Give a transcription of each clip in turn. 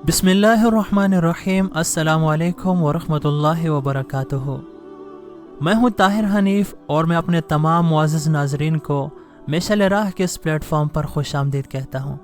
बिस्मिल्लाहिर्रहमानिर्रहीम। अस्सलाम-ओ-अलैकुम वरहमतुल्लाहि वबरकातुहू। मैं हूँ ताहिर हनीफ और मैं अपने तमाम मुअज़्ज़ज़ नाज़रीन को मिशाले राह के इस प्लेटफॉर्म पर खुशामदीद कहता हूँ।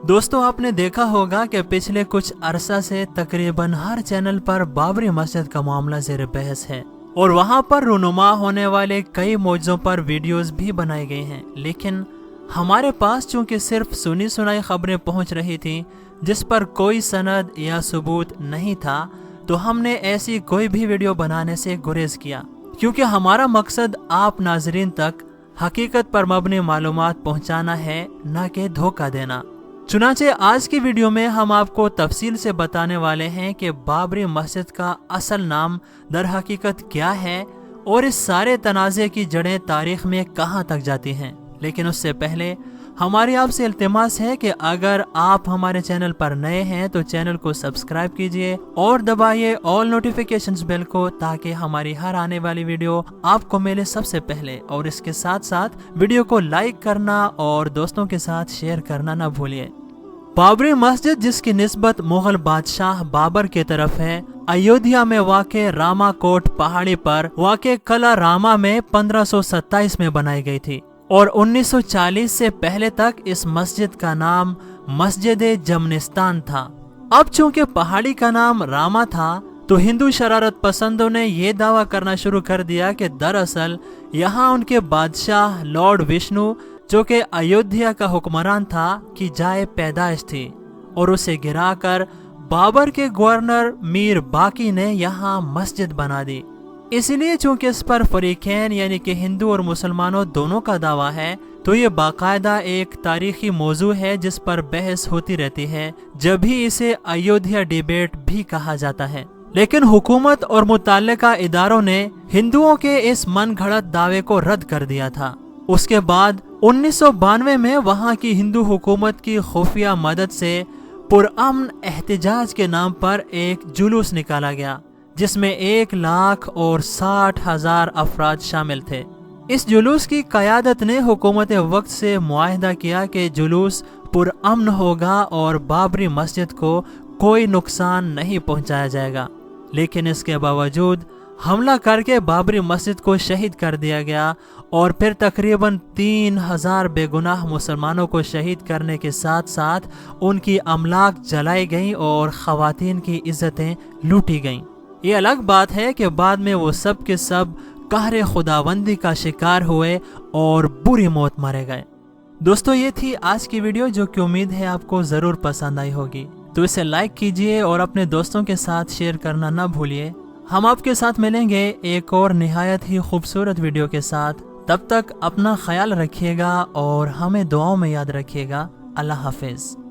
दोस्तों, आपने देखा होगा कि पिछले कुछ अरसा से तकरीबन हर चैनल पर बाबरी मस्जिद का मामला ज़ेर बहस है और वहाँ पर रुनुमा होने वाले कई मौजों पर वीडियोस भी बनाई गई हैं, लेकिन हमारे पास चूँकि सिर्फ सुनी सुनाई खबरें पहुँच रही थी जिस पर कोई सनद या सबूत नहीं था, तो हमने ऐसी कोई भी वीडियो बनाने से गुरेज किया, क्योंकि हमारा मकसद आप नाजरीन तक हकीकत पर मबनी मालूमात पहुंचाना है, न कि धोखा देना। चुनांचे आज की वीडियो में हम आपको तफसील से बताने वाले हैं कि बाबरी मस्जिद का असल नाम दर हकीकत क्या है और इस सारे तनाज़े की जड़ें तारीख में कहां तक जाती हैं। लेकिन उससे पहले हमारी आपसे इल्तिमास है कि अगर आप हमारे चैनल पर नए हैं तो चैनल को सब्सक्राइब कीजिए और दबाइए ऑल नोटिफिकेशंस बेल को, ताकि हमारी हर आने वाली वीडियो आपको मिले सबसे पहले। और इसके साथ साथ वीडियो को लाइक करना और दोस्तों के साथ शेयर करना न भूलिए। बाबरी मस्जिद, जिसकी निस्बत मुगल बादशाह बाबर की तरफ है, अयोध्या में वाक़े रामा कोट पहाड़ी पर वाक़े कला रामा में 1527 में बनाई गई थी और 1940 से पहले तक इस मस्जिद का नाम मस्जिद जमनिस्तान था। अब चूंकि पहाड़ी का नाम रामा था, तो हिंदू शरारत पसंदों ने ये दावा करना शुरू कर दिया कि दरअसल यहाँ उनके बादशाह लॉर्ड विष्णु, जो कि अयोध्या का हुक्मरान था, की जाए पैदाइश थी और उसे गिराकर बाबर के गवर्नर मीर बाकी ने यहाँ मस्जिद बना दी। इसलिए चूंकि इस पर फरीकैन यानी कि हिंदू और मुसलमानों दोनों का दावा है, तो ये बाकायदा एक तारीखी मौजू है जिस पर बहस होती रहती है, जब भी इसे अयोध्या डिबेट भी कहा जाता है। लेकिन हुकूमत और मुतल्लिका इदारों ने हिंदुओं के इस मन घड़त दावे को रद्द कर दिया था। उसके बाद 1992 में वहाँ की हिंदू हुकूमत की खुफिया मदद से पुरअमन एहतिजाज के नाम पर एक जुलूस निकाला गया, जिसमें 1,60,000 अफराद शामिल थे। इस जुलूस की क़यादत ने हुकूमत वक्त से मुआहदा किया कि जुलूस पुरअमन होगा और बाबरी मस्जिद को कोई नुकसान नहीं पहुंचाया जाएगा। लेकिन इसके बावजूद हमला करके बाबरी मस्जिद को शहीद कर दिया गया और फिर तकरीबन 3,000 बेगुनाह मुसलमानों को शहीद करने के साथ साथ उनकी अमलाक जलाई गईं और ख़वातीन की इज्जतें लूटी गईं। ये अलग बात है कि बाद में वो सब के सब कहरे खुदाबंदी का शिकार हुए और बुरी मौत मारे गए। दोस्तों, ये थी आज की वीडियो, जो कि उम्मीद है आपको ज़रूर पसंद आई होगी। तो इसे लाइक कीजिए और अपने दोस्तों के साथ शेयर करना न भूलिए। हम आपके साथ मिलेंगे एक और निहायत ही खूबसूरत वीडियो के साथ। तब तक अपना ख्याल रखिएगा और हमें दुआओं में याद रखिएगा। अल्लाह हाफिज़।